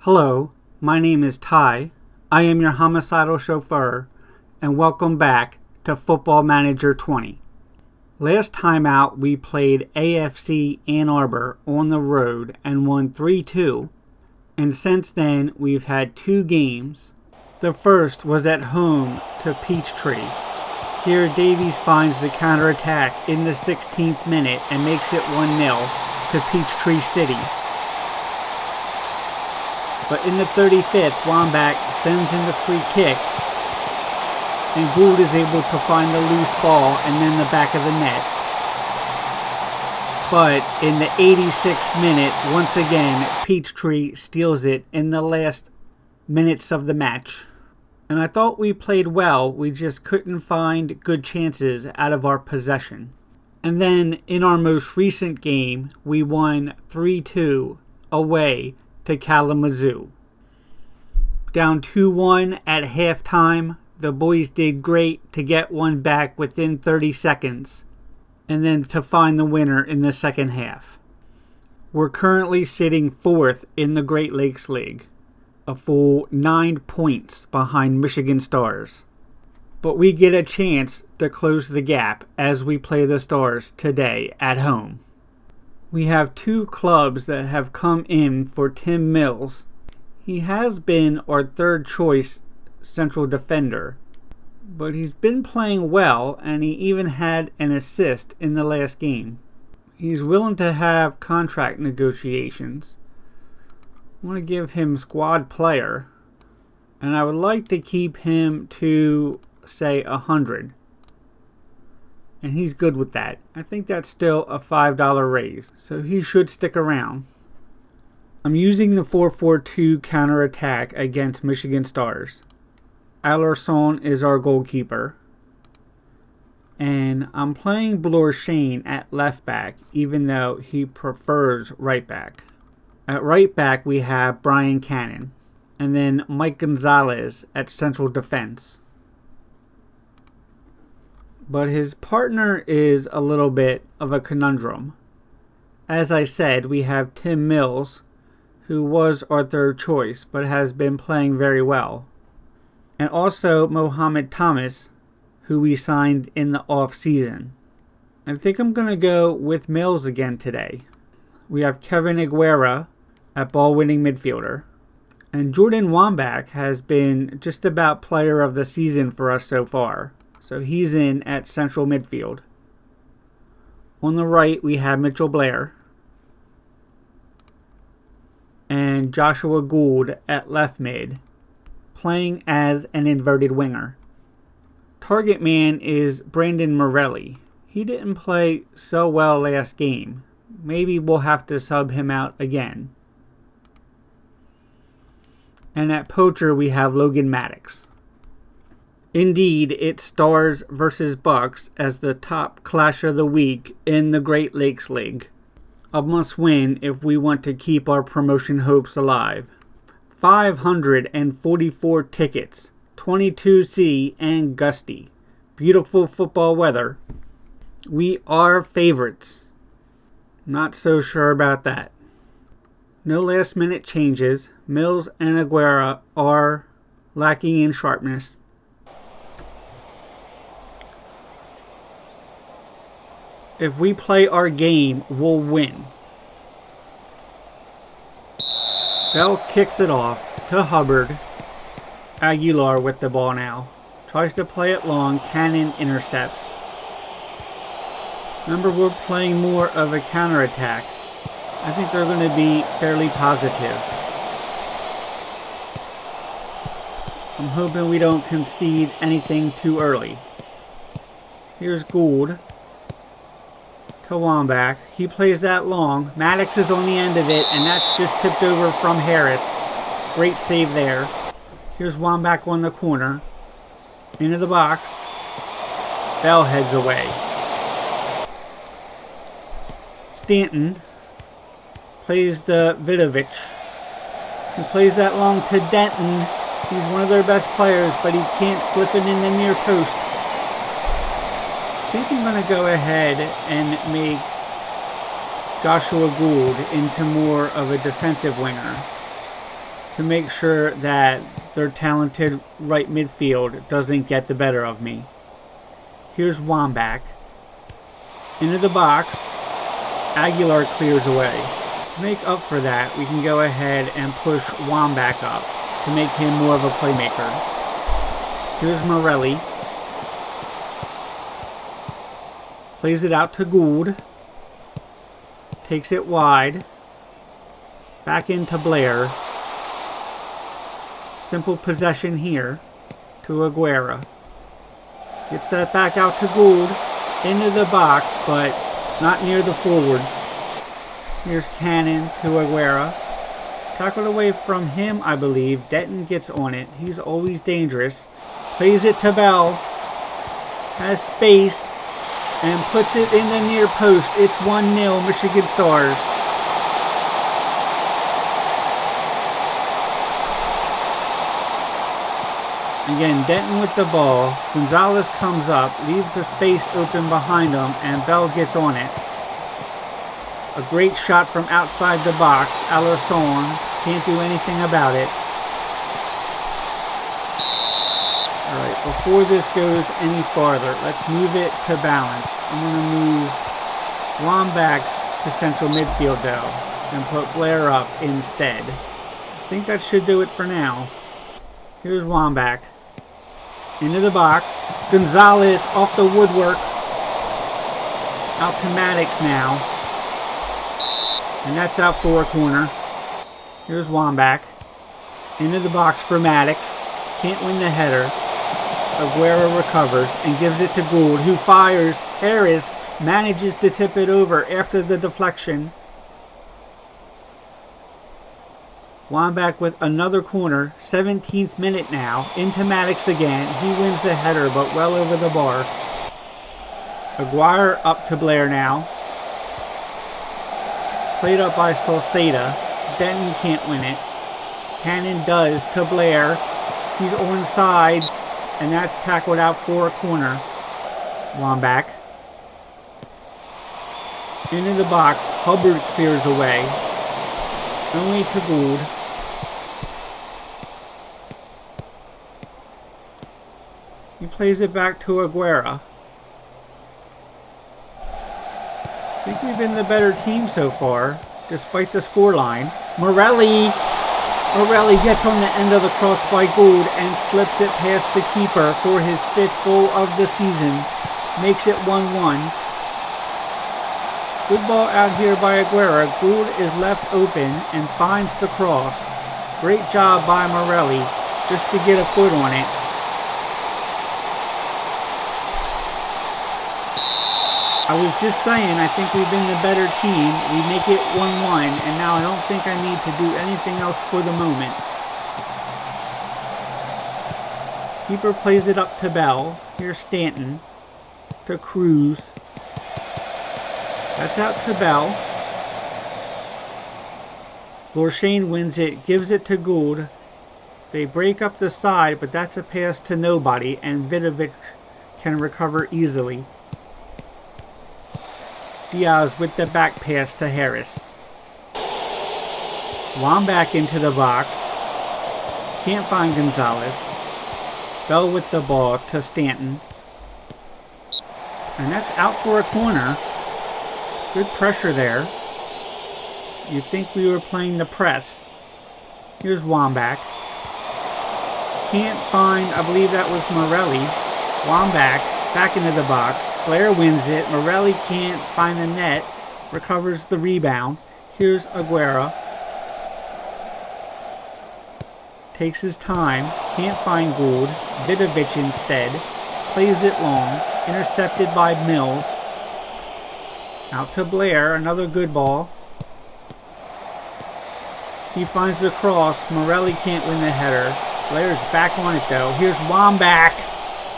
Hello, my name is Ty. I am your homicidal chauffeur, and welcome back to Football Manager 20. Last time out, we played AFC Ann Arbor on the road and won 3-2, and since then, we've had two games. The first was at home to Peachtree. Here, Davies finds the counterattack in the 16th minute and makes it 1-0 to Peachtree City. But in the 35th, Wambach sends in the free kick, and Gould is able to find the loose ball and then the back of the net. But in the 86th minute, once again, Peachtree steals it in the last minutes of the match. And I thought we played well, we just couldn't find good chances out of our possession. And then in our most recent game, we won 3-2 away to Kalamazoo. Down 2-1 at halftime, the boys did great to get one back within 30 seconds and then to find the winner in the second half. We're currently sitting 4th in the Great Lakes League, a full 9 points behind Michigan Stars. But we get a chance to close the gap as we play the Stars today at home. We have two clubs that have come in for Tim Mills. He has been our third choice central defender, but he's been playing well and he even had an assist in the last game. He's willing to have contract negotiations. I want to give him squad player, and I would like to keep him to, say, 100. And he's good with that. I think that's still a $5 raise, so he should stick around. I'm using the 4-4-2 counterattack against Michigan Stars. Allerson is our goalkeeper. And I'm playing Blorshane at left back, even though he prefers right back. At right back, we have Brian Cannon. And then Mike Gonzalez at central defense. But his partner is a little bit of a conundrum. As I said, we have Tim Mills, who was our third choice, but has been playing very well. And also Mohamed Thomas, who we signed in the off-season. I think I'm going to go with Mills again today. We have Kevin Aguera at ball-winning midfielder. And Jordan Wambach has been just about player of the season for us so far. So he's in at central midfield. On the right, we have Mitchell Blair. And Joshua Gould at left mid, playing as an inverted winger. Target man is Brandon Morelli. He didn't play so well last game. Maybe we'll have to sub him out again. And at poacher, we have Logan Maddox. Indeed, it's Stars versus Bucks as the top clash of the week in the Great Lakes League. A must-win if we want to keep our promotion hopes alive. 544 tickets, 22C and gusty. Beautiful football weather. We are favorites. Not so sure about that. No last-minute changes. Mills and Aguera are lacking in sharpness. If we play our game, we'll win. Bell kicks it off to Hubbard. Aguilar with the ball now. Tries to play it long. Cannon intercepts. Remember, we're playing more of a counterattack. I think they're going to be fairly positive. I'm hoping we don't concede anything too early. Here's Gould. To Wambach. He plays that long. Maddox is on the end of it, and that's just tipped over from Harris. Great save there. Here's Wambach on the corner. Into the box. Bell heads away. Stanton plays to Vidovic. He plays that long to Denton. He's one of their best players, but he can't slip it in the near post. I think I'm going to go ahead and make Joshua Gould into more of a defensive winger. to make sure that their talented right midfield doesn't get the better of me. Here's Wambach. Into the box. Aguilar clears away. To make up for that, we can go ahead and push Wambach up to make him more of a playmaker. Here's Morelli. Plays it out to Gould. Takes it wide. Back into Blair. Simple possession here to Aguera. Gets that back out to Gould. Into the box, but not near the forwards. Here's Cannon to Aguera. Tackled away from him, I believe. Denton gets on it. He's always dangerous. Plays it to Bell. Has space. And puts it in the near post. It's 1-0 Michigan Stars. Again, Denton with the ball. Gonzalez comes up, leaves a space open behind him, and Bell gets on it. A great shot from outside the box. Alarson can't do anything about it. Alright, before this goes any farther, let's move it to balanced. I'm going to move Wambach to central midfield though, and put Blair up instead. I think that should do it for now. Here's Wambach. Into the box. Gonzalez off the woodwork. Out to Maddox now. And that's out for a corner. Here's Wambach. Into the box for Maddox. Can't win the header. Aguera recovers and gives it to Gould, who fires. Harris manages to tip it over after the deflection. Wambach with another corner. 17th minute now. Into Maddox again. He wins the header, but well over the bar. Aguirre up to Blair now. Played up by Salceda. Denton can't win it. Cannon does to Blair. He's on sides, and that's tackled out for a corner. Wambach. Into the box. Hubbard clears away. Only to Gould. He plays it back to Aguera. I think we've been the better team so far, despite the scoreline. Morelli gets on the end of the cross by Gould and slips it past the keeper for his 5th goal of the season. Makes it 1-1. Good ball out here by Aguera. Gould is left open and finds the cross. Great job by Morelli just to get a foot on it. I was just saying, I think we've been the better team. We make it 1-1, and now I don't think I need to do anything else for the moment. Keeper plays it up to Bell. Here's Stanton. To Cruz. That's out to Bell. Lorshane wins it, gives it to Gould. They break up the side, but that's a pass to nobody, and Vidovic can recover easily. Diaz with the back pass to Harris. Wambach into the box. Can't find Gonzalez. Bell with the ball to Stanton. And that's out for a corner. Good pressure there. You'd think we were playing the press. Here's Wambach. Can't find, I believe that was Morelli. Wambach back into the box. Blair wins it. Morelli can't find the net. Recovers the rebound. Here's Aguera. Takes his time. Can't find Gould. Vidovic instead. Plays it long. Intercepted by Mills. Out to Blair. Another good ball. He finds the cross. Morelli can't win the header. Blair's back on it though. Here's Wambach.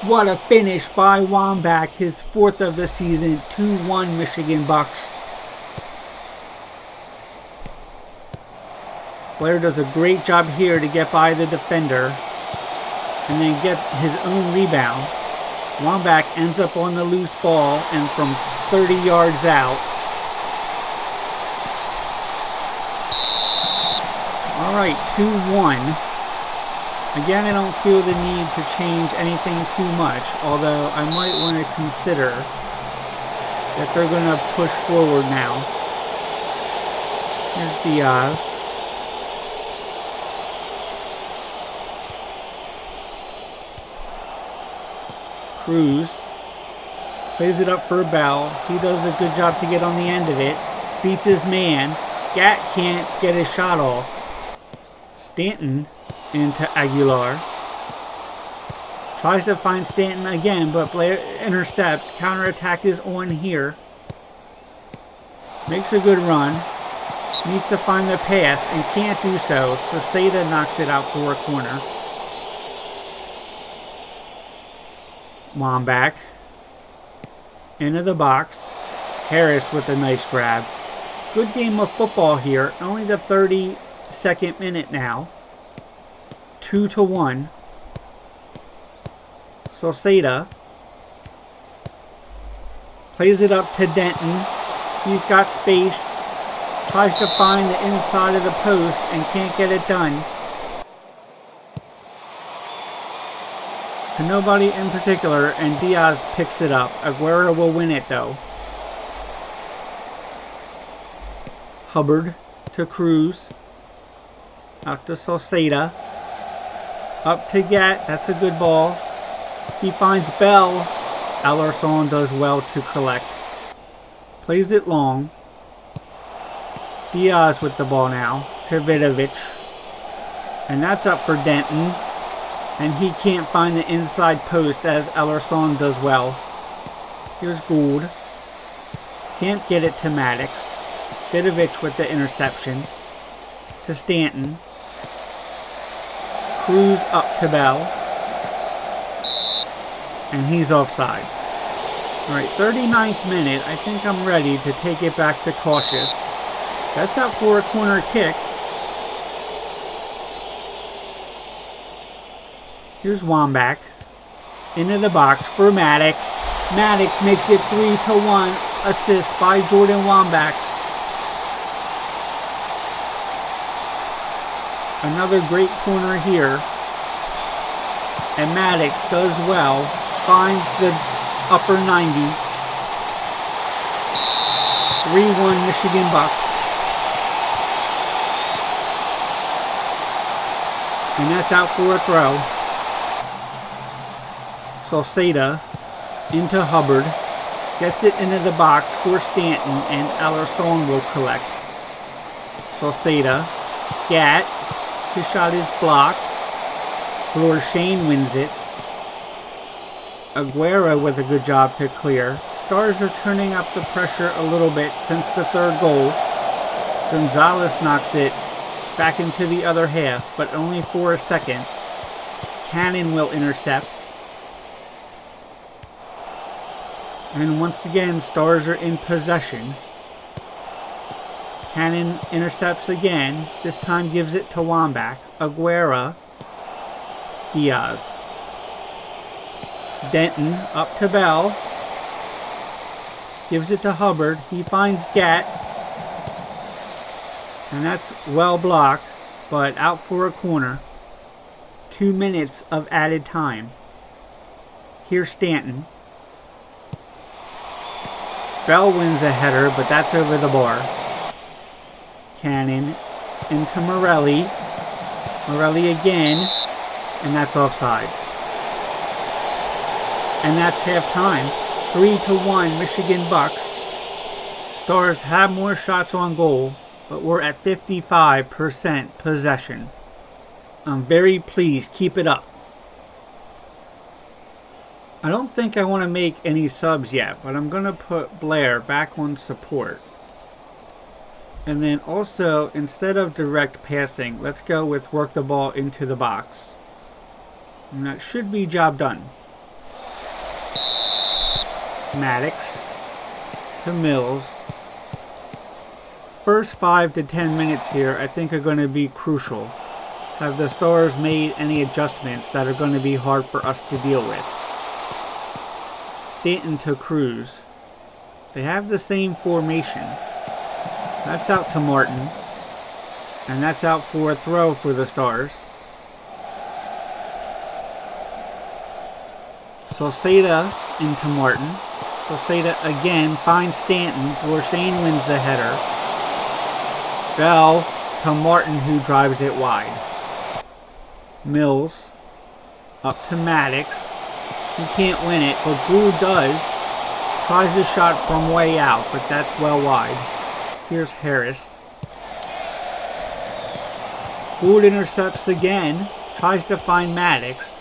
What a finish by Wambach. His 4th of the season. 2-1 Michigan Bucks. Blair does a great job here to get by the defender. And then get his own rebound. Wambach ends up on the loose ball and from 30 yards out. Alright, 2-1. Again, I don't feel the need to change anything too much, although I might want to consider that they're going to push forward now. Here's Diaz. Cruz plays it up for Bell. He does a good job to get on the end of it. Beats his man. Gat can't get his shot off. Stanton into Aguilar. Tries to find Stanton again, but Blair intercepts. Counterattack is on here. Makes a good run. Needs to find the pass and can't do so. Saceda knocks it out for a corner. Wambach into the box. Harris with a nice grab. Good game of football here. Only the 32nd minute now. 2-1. Saceda plays it up to Denton. He's got space. Tries to find the inside of the post and can't get it done. To nobody in particular, and Diaz picks it up. Aguero will win it though. Hubbard to Cruz. Out to Saceda. Up to Gat. That's a good ball. He finds Bell. Alarson does well to collect. Plays it long. Diaz with the ball now. To Vidovic. And that's up for Denton. And he can't find the inside post as Alarson does well. Here's Gould. Can't get it to Maddox. Vidovic with the interception. To Stanton. Cruz up to Bell. And he's offsides. Alright, 39th minute. I think I'm ready to take it back to cautious. That's out for a corner kick. Here's Wambach. Into the box for Maddox. Maddox makes it 3-1. Assist by Jordan Wambach. Another great corner here. And Maddox does well. Finds the upper 90. 3-1 Michigan Bucks. And that's out for a throw. Saceda into Hubbard. Gets it into the box for Stanton, and Alarson will collect. Saceda. Gat. His shot is blocked. Shane wins it. Aguero with a good job to clear. Stars are turning up the pressure a little bit since the third goal. Gonzalez knocks it back into the other half, but only for a second. Cannon will intercept. And once again, Stars are in possession. Cannon intercepts again. This time gives it to Wambach. Aguero. Diaz. Denton up to Bell. Gives it to Hubbard. He finds Gat. And that's well blocked, but out for a corner. 2 minutes of added time. Here's Stanton. Bell wins a header, but that's over the bar. Cannon into Morelli. Morelli again, and that's offsides. And that's halftime. 3-1 Michigan Bucks. Stars have more shots on goal, but we're at 55% possession. I'm very pleased. Keep it up. I don't think I want to make any subs yet, but I'm going to put Blair back on support. And then also, instead of direct passing, let's go with work the ball into the box. And that should be job done. Maddox to Mills. First 5 to 10 minutes here I think are going to be crucial. Have the Stars made any adjustments that are going to be hard for us to deal with? Stanton to Cruz. They have the same formation. That's out to Martin. And that's out for a throw for the Stars. Salceda into Martin. Salceda again finds Stanton. Borshane wins the header. Bell to Martin, who drives it wide. Mills up to Maddox. He can't win it, but Gould does. Tries a shot from way out, but that's well wide. Here's Harris. Gould intercepts again. Tries to find Maddox.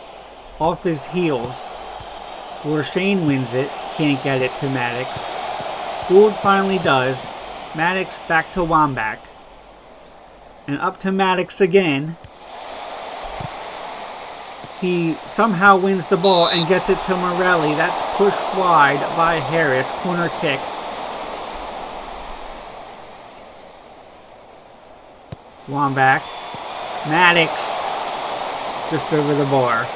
Off his heels. Borshane wins it. Can't get it to Maddox. Gould finally does. Maddox back to Wambach. And up to Maddox again. He somehow wins the ball and gets it to Morelli. That's pushed wide by Harris. Corner kick. Wambach. Maddox just over the bar.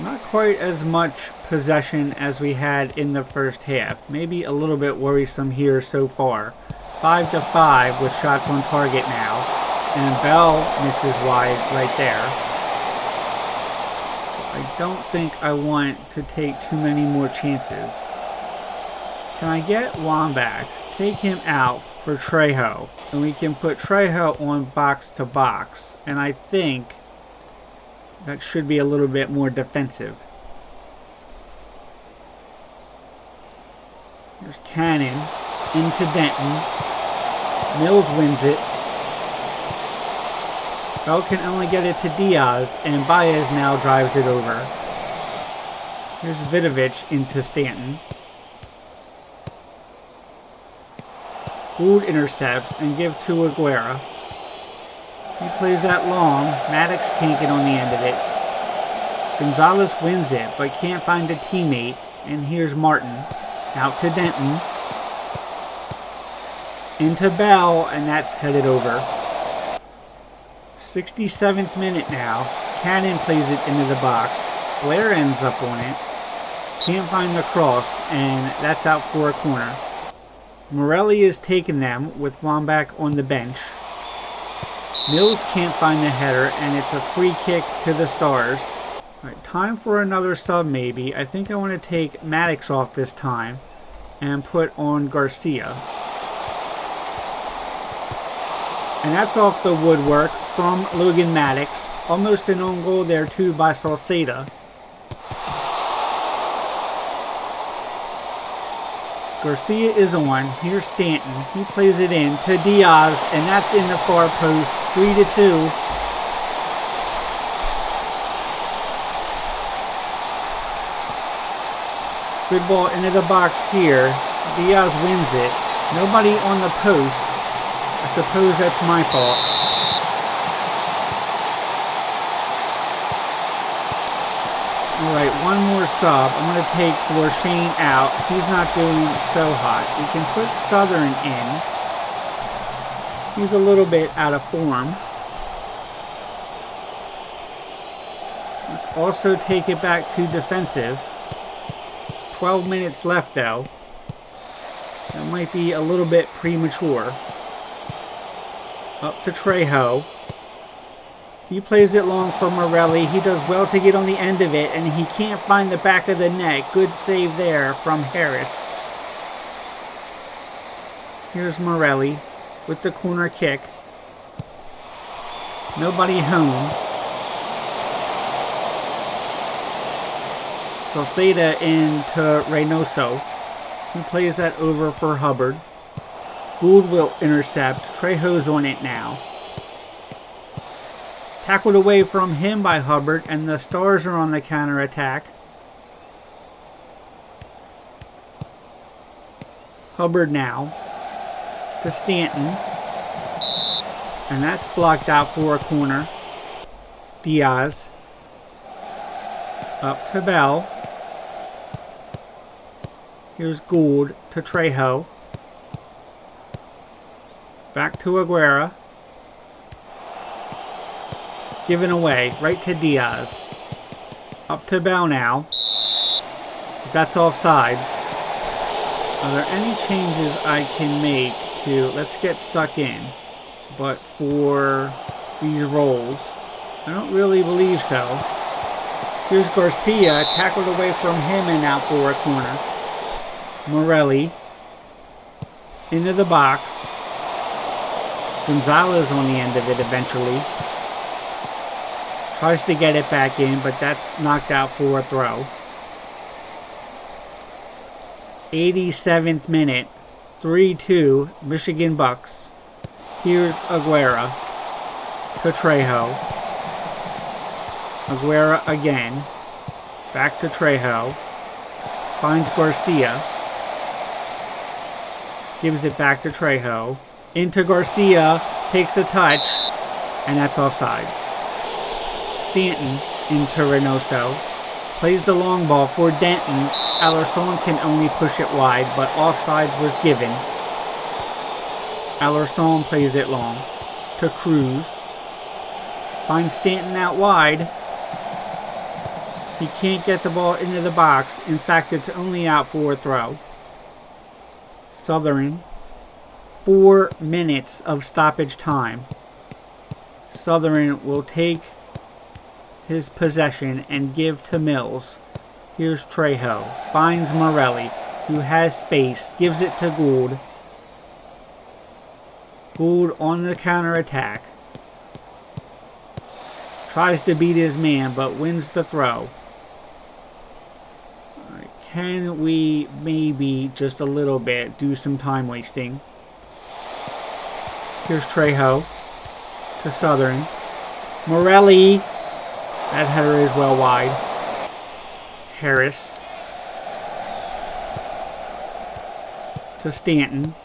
Not quite as much possession as we had in the first half. Maybe a little bit worrisome here so far. 5-5 with shots on target now. And Bell misses wide right there. I don't think I want to take too many more chances. Can I get Wambach? Take him out for Trejo. And we can put Trejo on box to box. And I think that should be a little bit more defensive. Here's Cannon into Denton. Mills wins it. Bell can only get it to Diaz, and Baez now drives it over. Here's Vidovic into Stanton. Gould intercepts and give to Aguera. He plays that long. Maddox can't get on the end of it. Gonzalez wins it, but can't find a teammate. And here's Martin. Out to Denton. Into Bell, and that's headed over. 67th minute now. Cannon plays it into the box. Blair ends up on it. Can't find the cross, and that's out for a corner. Morelli is taking them with Wambach on the bench. Mills can't find the header, and it's a free kick to the Stars. All right, time for another sub maybe. I think I want to take Maddox off this time and put on Garcia. And that's off the woodwork from Logan Maddox. Almost an own goal there too by Salceda. Garcia is on. Here's Stanton. He plays it in to Diaz, and that's in the far post. 3-2. Good ball into the box here. Diaz wins it. Nobody on the post. I suppose that's my fault. Alright, one more sub. I'm going to take Borshane out. He's not doing so hot. We can put Southern in. He's a little bit out of form. Let's also take it back to defensive. 12 minutes left though. That might be a little bit premature. Up to Trejo. He plays it long for Morelli. He does well to get on the end of it, and he can't find the back of the net. Good save there from Harris. Here's Morelli with the corner kick. Nobody home. Salceda into Reynoso. He plays that over for Hubbard. Gould will intercept. Trejo's on it now. Tackled away from him by Hubbard, and the Stars are on the counterattack. Hubbard now to Stanton. And that's blocked out for a corner. Diaz. Up to Bell. Here's Gould to Trejo. Back to Aguera. Given away, right to Diaz. Up to Bell now. That's offsides. Are there any changes I can make to... Let's get stuck in. but for these roles? I don't really believe so. Here's Garcia, tackled away from him and out for a corner. Morelli into the box. Gonzalez on the end of it eventually. Tries to get it back in, but that's knocked out for a throw. 87th minute. 3-2, Michigan Bucks. Here's Aguera to Trejo. Aguera again. Back to Trejo. Finds Garcia. Gives it back to Trejo. Into Garcia. Takes a touch. And that's offsides. Stanton into Reynoso. Plays the long ball for Denton. Alarcon can only push it wide, but offsides was given. Alarcon plays it long to Cruz. Finds Stanton out wide. He can't get the ball into the box. In fact, it's only out for a throw. Southern. 4 minutes of stoppage time. Southern will take his possession and give to Mills. Here's Trejo. Finds Morelli, who has space. Gives it to Gould. Gould on the counterattack. Tries to beat his man, but wins the throw. Right, can we maybe just a little bit do some time wasting? Here's Trejo to Southern. Morelli. That header is well wide. Harris to Stanton.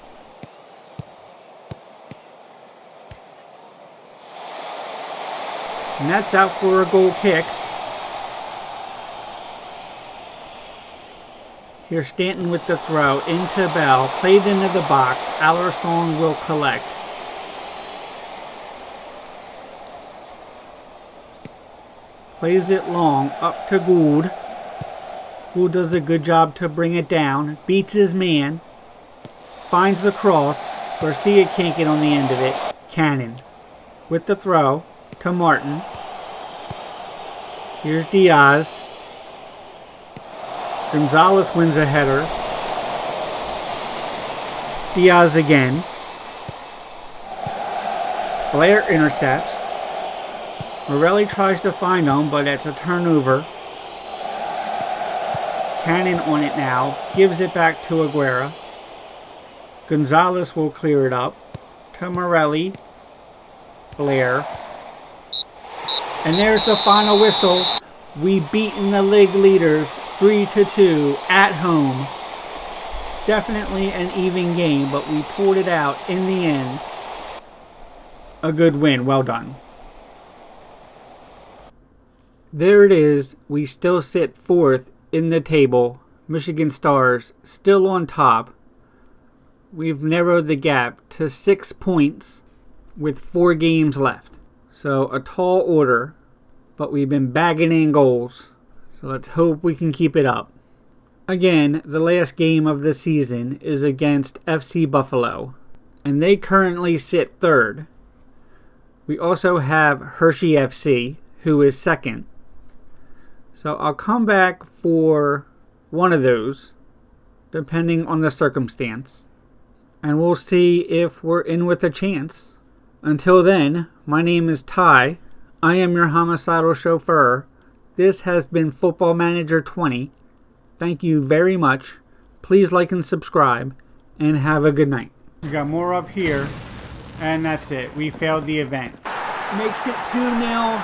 And that's out for a goal kick. Here's Stanton with the throw into Bell. Played into the box. Alarcon will collect. Plays it long up to Gould. Gould does a good job to bring it down. Beats his man. Finds the cross. Garcia can't get on the end of it. Cannon with the throw to Martin. Here's Diaz. Gonzalez wins a header. Diaz again. Blair intercepts. Morelli tries to find him, but it's a turnover. Cannon on it now. Gives it back to Aguera. Gonzalez will clear it up to Morelli. Blair. And there's the final whistle. We've beaten the league leaders 3-2 at home. Definitely an even game, but we pulled it out in the end. A good win. Well done. There it is. We still sit fourth in the table. Michigan Stars still on top. We've narrowed the gap to 6 points with 4 games left. So a tall order, but we've been bagging in goals. So let's hope we can keep it up. Again, the last game of the season is against FC Buffalo, and they currently sit third. We also have Hershey FC, who is second. So I'll come back for one of those, depending on the circumstance. And we'll see if we're in with a chance. Until then, my name is Ty. I am your homicidal chauffeur. This has been Football Manager 20. Thank you very much. Please like and subscribe, and have a good night. We got more up here, and that's it. We failed the event. Makes it 2-0.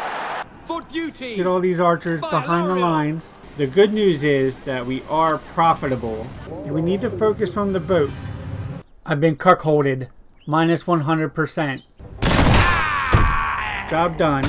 For duty. Get all these archers behind the lines. The good news is that we are profitable. And we need to focus on the boat. I've been cuckolded. Minus 100%. Job done.